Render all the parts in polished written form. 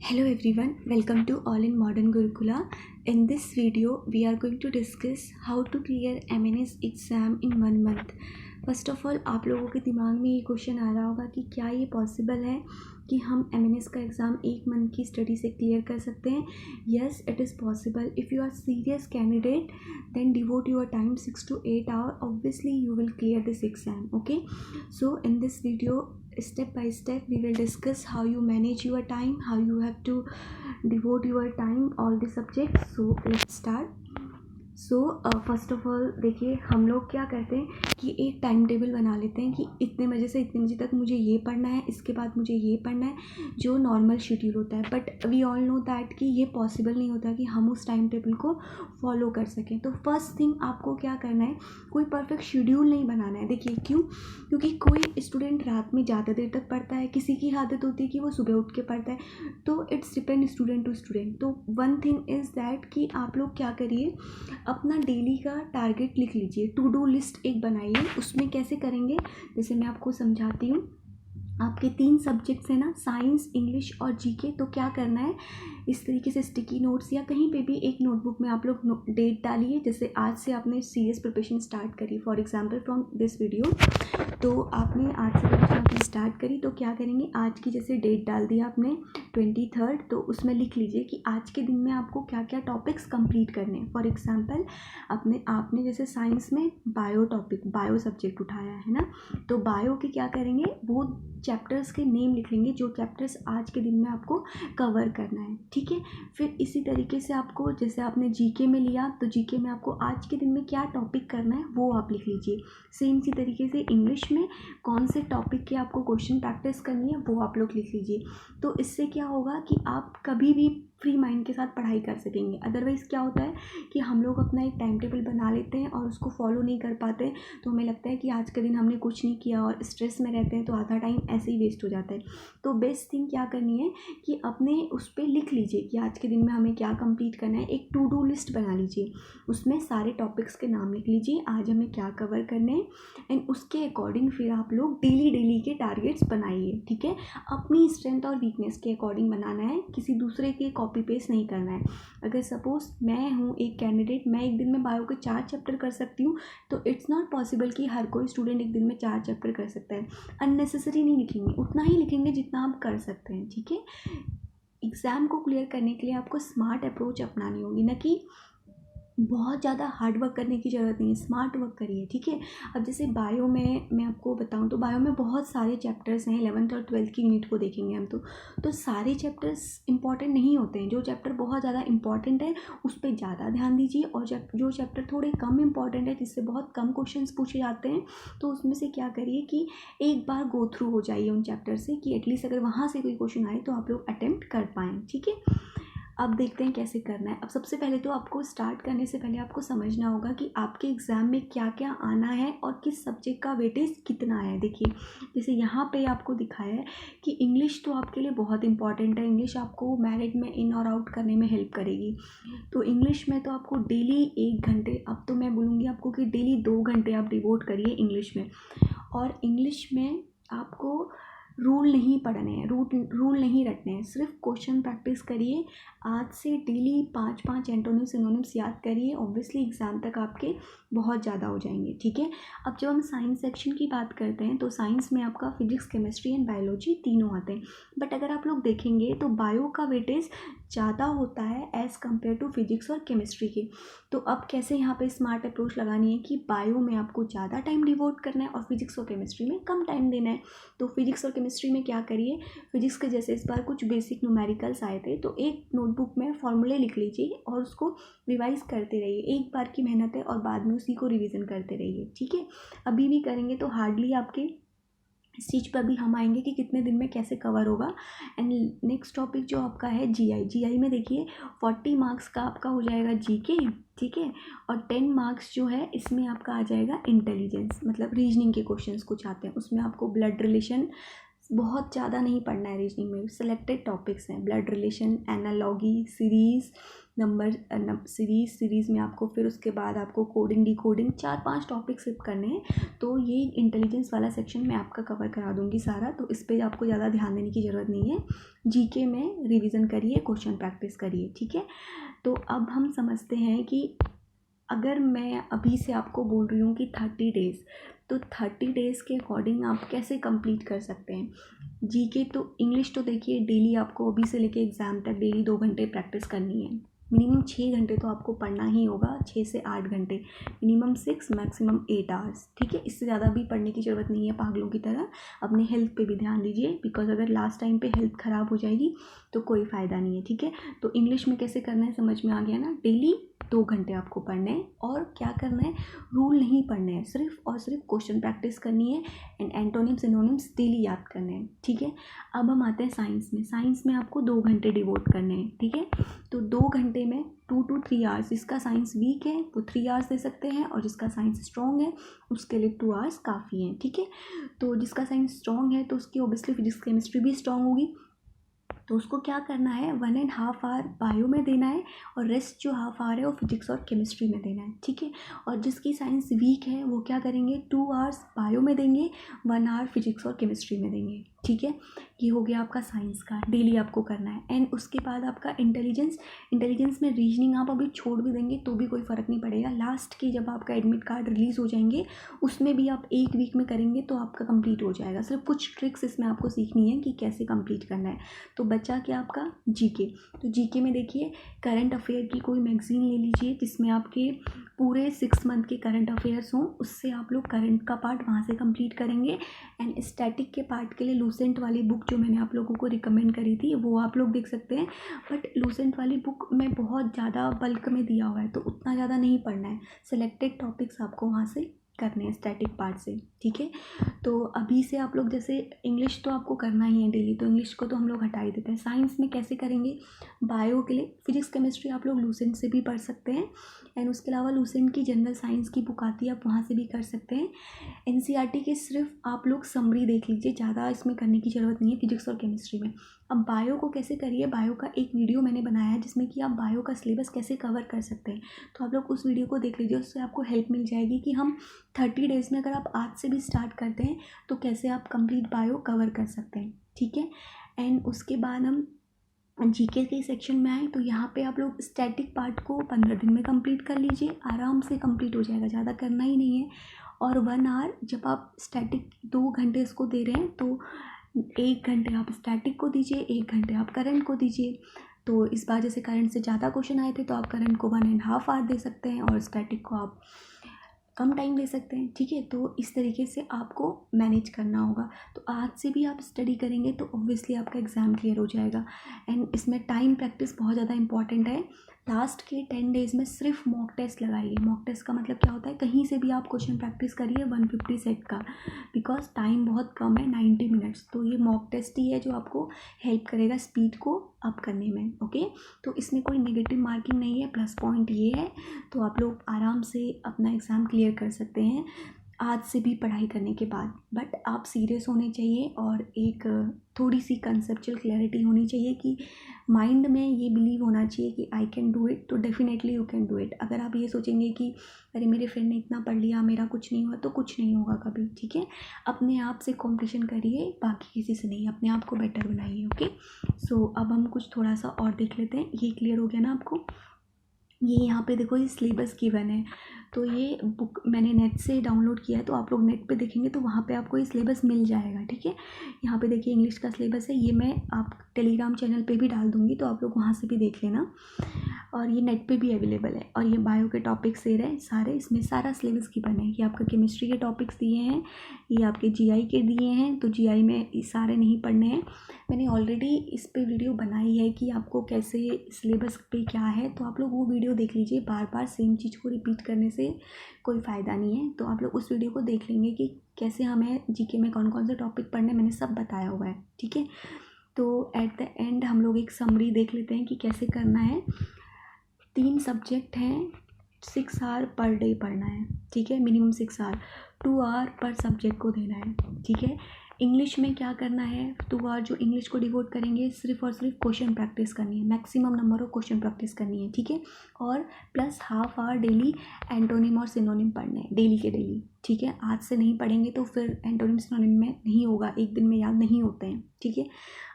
Hello everyone, welcome to All in Modern Gurukula. In this video, we are going to discuss how to clear MNS exam in 1 month. First of all आप लोगों के दिमाग में ये question आ रहा होगा कि क्या ये पॉसिबल है कि हम MNS का एग्ज़ाम 1 मंथ की स्टडी से क्लियर कर सकते हैं. Yes, it is possible. If you are serious candidate then devote your time 6 to 8 hours. Obviously you will clear this exam. Okay, so in this video step by step we will discuss how you manage your time, how you have to devote your time all the subjects. So let's start. First of all देखिए, हम लोग क्या करते हैं कि एक time table बना लेते हैं कि इतने बजे से इतने बजे तक मुझे ये पढ़ना है, इसके बाद मुझे ये पढ़ना है, जो नॉर्मल शेड्यूल होता है. But we all know that कि ये पॉसिबल नहीं होता कि हम उस टाइम टेबल को फॉलो कर सकें. तो फर्स्ट थिंग आपको क्या करना है, कोई परफेक्ट शेड्यूल नहीं बनाना है. देखिए क्यों, क्योंकि कोई स्टूडेंट रात में ज़्यादा देर तक पढ़ता है, किसी की आदत होती है कि वो सुबह उठ के पढ़ता है. तो it's depend student to student. तो वन थिंग इज़ दैट कि आप लोग क्या करिए, अपना डेली का टारगेट लिख लीजिए, टू डू लिस्ट एक बनाइए. उसमें कैसे करेंगे, जैसे मैं आपको समझाती हूँ. आपके 3 सब्जेक्ट्स हैं ना, साइंस, इंग्लिश और जीके. तो क्या करना है, इस तरीके से स्टिकी नोट्स या कहीं पे भी एक नोटबुक में आप लोग डेट डालिए. जैसे आज से आपने सीरियस प्रिपरेशन स्टार्ट करी, for example from this video, तो आपने आज से प्रिपरेशन अपनी स्टार्ट करी. तो क्या करेंगे, आज की जैसे डेट डाल दिया आपने 23rd, तो उसमें लिख लीजिए कि आज के दिन में आपको क्या क्या टॉपिक्स कंप्लीट करने हैं. फॉर एग्जांपल आपने जैसे साइंस में बायो सब्जेक्ट उठाया है ना, तो बायो के क्या करेंगे, वो चैप्टर्स के नेम लिख लेंगे जो चैप्टर्स आज के दिन में आपको कवर करना है. ठीक है, फिर इसी तरीके से आपको, जैसे आपने जीके में लिया तो जीके में आपको आज के दिन में क्या टॉपिक करना है वो आप लिख लीजिए. सेम इसी तरीके से इंग्लिश में कौन से टॉपिक के आपको क्वेश्चन प्रैक्टिस करनी है वो आप लोग लिख लीजिए. तो इससे क्या होगा कि आप कभी भी फ्री माइंड के साथ पढ़ाई कर सकेंगे. अदरवाइज़ क्या होता है कि हम लोग अपना एक टाइम टेबल बना लेते हैं और उसको फॉलो नहीं कर पाते, तो हमें लगता है कि आज के दिन हमने कुछ नहीं किया और स्ट्रेस में रहते हैं, तो आधा टाइम ऐसे ही वेस्ट हो जाता है. तो बेस्ट थिंग क्या करनी है कि अपने उस पर लिख लीजिए कि आज के दिन में हमें क्या कंप्लीट करना है. एक टू डू लिस्ट बना लीजिए, उसमें सारे टॉपिक्स के नाम लिख लीजिए, आज हमें क्या कवर करने हैं, एंड उसके अकॉर्डिंग फिर आप लोग डेली के टारगेट्स बनाइए. ठीक है, अपनी स्ट्रेंथ और वीकनेस के अकॉर्डिंग बनाना है, किसी दूसरे के कॉपी पेस्ट नहीं करना है. अगर सपोज मैं हूँ एक कैंडिडेट, मैं एक दिन में बायो के 4 चैप्टर कर सकती हूँ, तो इट्स नॉट पॉसिबल कि हर कोई स्टूडेंट एक दिन में 4 चैप्टर कर सकता है. अननेसेसरी नहीं लिखेंगे, उतना ही लिखेंगे जितना आप कर सकते हैं. ठीक है, एग्ज़ाम को क्लियर करने के लिए आपको स्मार्ट अप्रोच अपनानी होगी, न कि बहुत ज़्यादा हार्ड वर्क करने की ज़रूरत नहीं है. स्मार्ट वर्क करिए. ठीक है, अब जैसे बायो में मैं आपको बताऊं तो बायो में बहुत सारे चैप्टर्स हैं. 11th और 12th की यूनिट को देखेंगे हम तो सारे चैप्टर्स इंपॉर्टेंट नहीं होते हैं. जो चैप्टर बहुत ज़्यादा इंपॉर्टेंट है उस पर ज़्यादा ध्यान दीजिए, और जो चैप्टर थोड़े कम इंपॉर्टेंट है, जिससे बहुत कम क्वेश्चन पूछे जाते हैं, तो उसमें से क्या करिए कि एक बार गो थ्रू हो जाइए उन चैप्टर से, कि एटलीस्ट अगर वहाँ से कोई क्वेश्चन आए तो आप लोग अटेम्प्ट कर पाएँ. ठीक है, अब देखते हैं कैसे करना है. अब सबसे पहले तो आपको स्टार्ट करने से पहले आपको समझना होगा कि आपके एग्ज़ाम में क्या क्या आना है और किस सब्जेक्ट का वेटेज कितना है. देखिए, जैसे यहाँ पे आपको दिखाया है कि इंग्लिश तो आपके लिए बहुत इंपॉर्टेंट है. इंग्लिश आपको मेरिट में इन और आउट करने में हेल्प करेगी. तो इंग्लिश में तो आपको डेली 1 घंटे, अब तो मैं बोलूँगी आपको कि डेली 2 घंटे आप डिवोट करिए इंग्लिश में. और इंग्लिश में आपको रूल नहीं पढ़ने हैं, रूल नहीं रटने हैं, सिर्फ क्वेश्चन प्रैक्टिस करिए. आज से डेली 5 एंटोनिम सिनोनिम्स याद करिए. ऑब्वियसली एग्ज़ाम तक आपके बहुत ज़्यादा हो जाएंगे. ठीक है, अब जब हम साइंस सेक्शन की बात करते हैं तो साइंस में आपका फिजिक्स, केमिस्ट्री एंड बायोलॉजी तीनों आते हैं. बट अगर आप लोग देखेंगे तो बायो का वेटेज ज़्यादा होता है एज़ कम्पेयर टू फिजिक्स और केमिस्ट्री के. तो अब कैसे यहाँ पे स्मार्ट अप्रोच लगानी है कि बायो में आपको ज़्यादा टाइम डिवोट करना है और फिजिक्स और केमिस्ट्री में कम टाइम देना है. तो फिजिक्स और केमिस्ट्री में क्या करिए, फिजिक्स के जैसे इस बार कुछ बेसिक न्यूमेरिकल्स आए थे, तो एक नोटबुक में फॉर्मूले लिख लीजिए और उसको रिवाइज करते रहिए. एक बार की मेहनत है और बाद में उसी को रिवीजन करते रहिए. ठीक है, अभी भी करेंगे तो हार्डली आपके इस चीज़ पर भी हम आएंगे कि कितने दिन में कैसे कवर होगा. एंड नेक्स्ट टॉपिक जो आपका है जीआई में देखिए 40 मार्क्स का आपका हो जाएगा जीके. ठीक है, और 10 मार्क्स जो है इसमें आपका आ जाएगा इंटेलिजेंस, मतलब रीजनिंग के क्वेश्चंस कुछ आते हैं, उसमें आपको ब्लड रिलेशन बहुत ज़्यादा नहीं पढ़ना है रीजनिंग में, सिलेक्टेड टॉपिक्स हैं, blood relation, analogy, series, series में आपको फिर उसके बाद आपको कोडिंग, डिकोडिंग, 4-5 टॉपिक सिर्फ करने हैं। तो ये इंटेलिजेंस वाला सेक्शन मैं आपका कवर करा दूंगी सारा, तो इस पर आपको ज़्यादा ध्यान देने की ज़रूरत नहीं है। जीके में रिवीजन करिए, क्वेश्चन प्रैक्टिस करिए, ठीक है। तो अब हम समझते हैं कि अगर मैं अभी से आपको बोल रही हूँ कि 30 डेज़, तो 30 डेज़ के अकॉर्डिंग आप कैसे कंप्लीट कर सकते हैं। जीके तो इंग्लिश तो देखिए डेली आपको अभी से लेके एग्ज़ाम तक डेली 2 घंटे प्रैक्टिस करनी है। मिनिमम 6 घंटे तो आपको पढ़ना ही होगा, 6 से 8 घंटे, मिनिमम 6 मैक्सिमम 8 आवर्स, ठीक है। इससे ज़्यादा भी पढ़ने की ज़रूरत नहीं है पागलों की तरह। अपने हेल्थ पे भी ध्यान दीजिए, बिकॉज अगर लास्ट टाइम पे हेल्थ ख़राब हो जाएगी तो कोई फ़ायदा नहीं है, ठीक है। तो इंग्लिश में कैसे करना है समझ में आ गया ना। डेली 2 घंटे आपको पढ़ने हैं, और क्या करना है, रूल नहीं पढ़ने हैं, सिर्फ और सिर्फ क्वेश्चन प्रैक्टिस करनी है एंड एंटोनिम्स सिनोनिम्स डेली याद करने हैं, ठीक है। अब हम आते हैं साइंस में। साइंस में आपको 2 घंटे डिवोट करने हैं, ठीक है। तो 2 घंटे में 2 to 3 आवर्स, जिसका साइंस वीक है वो 3 आवर्स दे सकते हैं, और जिसका साइंस स्ट्रॉन्ग है उसके लिए 2 आवर्स काफ़ी हैं, ठीक है। तो जिसका साइंस स्ट्रॉन्ग है तो उसकी ऑब्वियसली फिजिक्स केमिस्ट्री भी स्ट्रॉन्ग होगी, तो उसको क्या करना है, 1.5 आवर बायो में देना है, और रेस्ट जो हाफ आवर है वो फिजिक्स और केमिस्ट्री में देना है, ठीक है। और जिसकी साइंस वीक है वो क्या करेंगे, 2 आवर्स बायो में देंगे, 1 आवर फिजिक्स और केमिस्ट्री में देंगे, ठीक है। ये हो गया आपका साइंस का, डेली आपको करना है। एंड उसके बाद आपका इंटेलिजेंस में रीजनिंग आप अभी छोड़ भी देंगे तो भी कोई फ़र्क नहीं पड़ेगा। लास्ट की जब आपका एडमिट कार्ड रिलीज़ हो जाएंगे उसमें भी आप 1 वीक में करेंगे तो आपका कंप्लीट हो जाएगा। सिर्फ कुछ ट्रिक्स इसमें आपको सीखनी है कि कैसे कंप्लीट करना है। तो बचा क्या आपका जीके। तो जीके में देखिए, करंट अफेयर की कोई मैगज़ीन ले लीजिए जिसमें आपके पूरे 6 मंथ के करंट अफेयर्स हों, उससे आप लोग करंट का पार्ट वहाँ से कंप्लीट करेंगे। एंड स्टैटिक के पार्ट के लिए लूसेंट वाली बुक जो मैंने आप लोगों को रिकमेंड करी थी वो आप लोग देख सकते हैं, बट लूसेंट वाली बुक में बहुत ज़्यादा बल्क में दिया हुआ है तो उतना ज़्यादा नहीं पढ़ना है। सिलेक्टेड टॉपिक्स आपको वहाँ से करने हैं स्टैटिक पार्ट से, ठीक है। तो अभी से आप लोग जैसे इंग्लिश तो आपको करना ही है डेली, तो इंग्लिश को तो हम लोग हटा ही देते हैं। साइंस में कैसे करेंगे, बायो के लिए फिजिक्स केमिस्ट्री आप लोग लूसेंट से भी पढ़ सकते हैं, एंड उसके अलावा लूसेंट की जनरल साइंस की बुक आती है आप वहाँ से भी कर सकते हैं। एनसीईआरटी के सिर्फ आप लोग समरी देख लीजिए, ज़्यादा इसमें करने की ज़रूरत नहीं है फिजिक्स और केमिस्ट्री में। अब बायो को कैसे करिए, बायो का एक वीडियो मैंने बनाया है जिसमें कि आप बायो का सिलेबस कैसे कवर कर सकते हैं, तो आप लोग उस वीडियो को देख लीजिए, उससे आपको हेल्प मिल जाएगी कि हम 30 डेज़ में अगर आप आज से भी स्टार्ट करते हैं तो कैसे आप कंप्लीट बायो कवर कर सकते हैं, ठीक है। एंड उसके बाद हम जीके के सेक्शन में आए, तो यहाँ पे आप लोग स्टैटिक पार्ट को 15 दिन में कंप्लीट कर लीजिए, आराम से कंप्लीट हो जाएगा, ज़्यादा करना ही नहीं है। और 1 आवर जब आप स्टैटिक 2 घंटे इसको दे रहे हैं तो 1 घंटे आप स्टैटिक को दीजिए, 1 घंटे आप करंट को दीजिए। तो इस बार जैसे करंट से ज़्यादा क्वेश्चन आए थे तो आप करंट को 1.5 आवर दे सकते हैं और स्टैटिक को आप कम टाइम दे सकते हैं, ठीक है। तो इस तरीके से आपको मैनेज करना होगा। तो आज से भी आप स्टडी करेंगे तो ऑब्वियसली आपका एग्ज़ाम क्लियर हो जाएगा। एंड इसमें टाइम प्रैक्टिस बहुत ज़्यादा इंपॉर्टेंट है। लास्ट के 10 डेज़ में सिर्फ मॉक टेस्ट लगाइए। मॉक टेस्ट का मतलब क्या होता है, कहीं से भी आप क्वेश्चन प्रैक्टिस करिए 150 सेट का, बिकॉज टाइम बहुत कम है, 90 मिनट्स। तो ये मॉक टेस्ट ही है जो आपको हेल्प करेगा स्पीड को अप करने में, ओके। तो इसमें कोई नेगेटिव मार्किंग नहीं है, प्लस पॉइंट ये है। तो आप लोग आराम से अपना एग्ज़ाम क्लियर कर सकते हैं आज से भी पढ़ाई करने के बाद। बट आप सीरियस होने चाहिए और एक थोड़ी सी कंसेप्चुअल क्लैरिटी होनी चाहिए कि माइंड में ये बिलीव होना चाहिए कि आई कैन डू इट, तो definitely you can do it. अगर आप ये सोचेंगे कि अरे मेरे फ्रेंड ने इतना पढ़ लिया मेरा कुछ नहीं हुआ, तो कुछ नहीं होगा कभी, ठीक है। अपने आप से कॉम्पिटिशन करिए, बाकी किसी से नहीं, अपने आप को बेटर बनाइए, ओके। सो अब हम कुछ थोड़ा सा और देख लेते हैं। ये क्लियर हो गया ना आपको। ये यहाँ पे देखो, ये सिलेबस गिवन है, तो ये बुक मैंने नेट से डाउनलोड किया है, तो आप लोग नेट पे देखेंगे तो वहाँ पे आपको ये सिलेबस मिल जाएगा, ठीक है। यहाँ पे देखिए इंग्लिश का सिलेबस है, ये मैं आप टेलीग्राम चैनल पे भी डाल दूँगी, तो आप लोग वहाँ से भी देख लेना। और ये नेट पे भी अवेलेबल है। और ये बायो के टॉपिक्स दे रहे हैं सारे, इसमें सारा सिलेबस गिवन है। ये आपका केमिस्ट्री के टॉपिक्स दिए हैं, ये आपके जीआई के दिए हैं, तो जीआई में सारे नहीं पढ़ने हैं। मैंने ऑलरेडी इस पे वीडियो बनाई है कि आपको कैसे सिलेबस पे क्या है, तो आप लोग वो वीडियो देख लीजिए। बार बार सेम चीज़ को रिपीट करने से कोई फ़ायदा नहीं है, तो आप लोग उस वीडियो को देख लेंगे कि कैसे हमें जीके में कौन कौन से टॉपिक पढ़ने, मैंने सब बताया हुआ है, ठीक है। तो एट द एंड हम लोग एक समरी देख लेते हैं कि कैसे करना है। 3 सब्जेक्ट हैं, 6 आवर पर डे पढ़ना है, ठीक है, मिनिमम 6 आवर, 2 आवर पर सब्जेक्ट को देना है, ठीक है। इंग्लिश में क्या करना है, 2 आवर जो इंग्लिश को डिवोट करेंगे सिर्फ और सिर्फ क्वेश्चन प्रैक्टिस करनी है, maximum number of question practice करनी है, ठीक है। और plus half hour daily antonym और सिनोनिम पढ़ना है, डेली के डेली, ठीक है। आज से नहीं पढ़ेंगे तो फिर एंटोनिम सिनोनिम में नहीं होगा, एक दिन में याद नहीं होते हैं, ठीक है।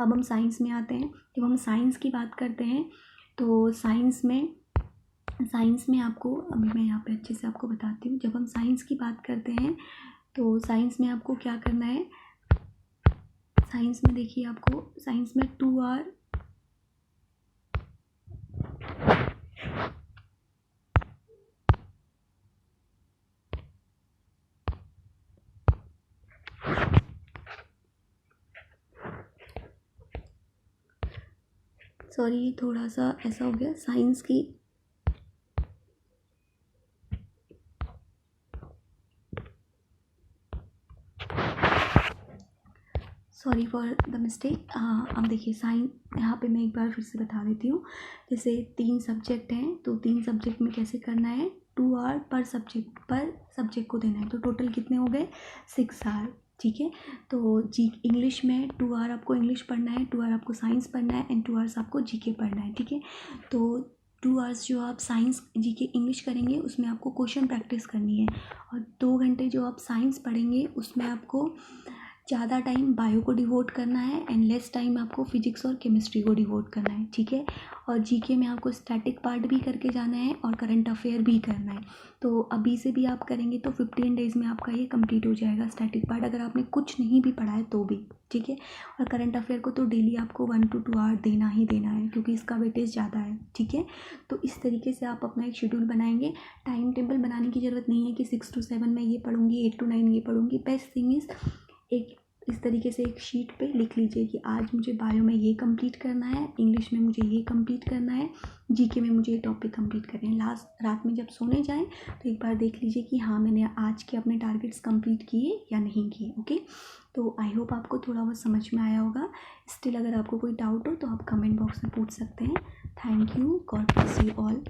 अब हम साइंस में आते हैं। जब हम साइंस की बात करते हैं तो साइंस में आपको, अभी मैं यहाँ पे अच्छे से आपको बताती हूँ। जब हम साइंस की बात करते हैं तो साइंस में आपको क्या करना है, साइंस में देखिए आपको साइंस में 2 आवर सॉरी थोड़ा सा ऐसा हो गया साइंस की, सॉरी फॉर द मिस्टेक। अब देखिए साइंस, यहाँ पे मैं एक बार फिर से बता देती हूँ। जैसे 3 सब्जेक्ट हैं तो 3 सब्जेक्ट में कैसे करना है, 2 आवर पर सब्जेक्ट को देना है। तो टोटल कितने हो गए, 6 आवर, ठीक है। तो इंग्लिश में 2 आवर आपको इंग्लिश पढ़ना है, 2 आवर आपको साइंस पढ़ना है एंड 2 आवर्स आपको जीके पढ़ना है, ठीक है। तो 2 आवर्स जो आप साइंस जीके इंग्लिश करेंगे उसमें आपको क्वेश्चन प्रैक्टिस करनी है, और 2 घंटे जो आप साइंस पढ़ेंगे उसमें आपको ज़्यादा टाइम बायो को डिवोट करना है एंड लेस टाइम आपको फिजिक्स और केमिस्ट्री को डिवोट करना है, ठीक है। और जीके में आपको स्टैटिक पार्ट भी करके जाना है और करंट अफेयर भी करना है। तो अभी से भी आप करेंगे तो 15 डेज़ में आपका ये कंप्लीट हो जाएगा स्टैटिक पार्ट, अगर आपने कुछ नहीं भी पढ़ा है तो भी, ठीक है। और करंट अफेयर को तो डेली आपको 1 to 2 आवर देना ही देना है, क्योंकि इसका वेटेज ज़्यादा है, ठीक है। तो इस तरीके से आप अपना एक शेड्यूल बनाएंगे। टाइम टेबल बनाने की ज़रूरत नहीं है कि 6 to 7 मैं ये पढ़ूंगी, 8 to 9 ये पढ़ूंगी। बेस्ट थिंग इज़ एक इस तरीके से एक शीट पे लिख लीजिए कि आज मुझे बायो में ये कंप्लीट करना है, इंग्लिश में मुझे ये कंप्लीट करना है, जीके में मुझे ये टॉपिक कंप्लीट करने हैं। लास्ट रात में जब सोने जाएं तो एक बार देख लीजिए कि हाँ मैंने आज के अपने टारगेट्स कंप्लीट किए या नहीं किए, ओके। तो आई होप आपको थोड़ा बहुत समझ में आया होगा। स्टिल अगर आपको कोई डाउट हो तो आप कमेंट बॉक्स में पूछ सकते हैं। Thank you, God bless you all.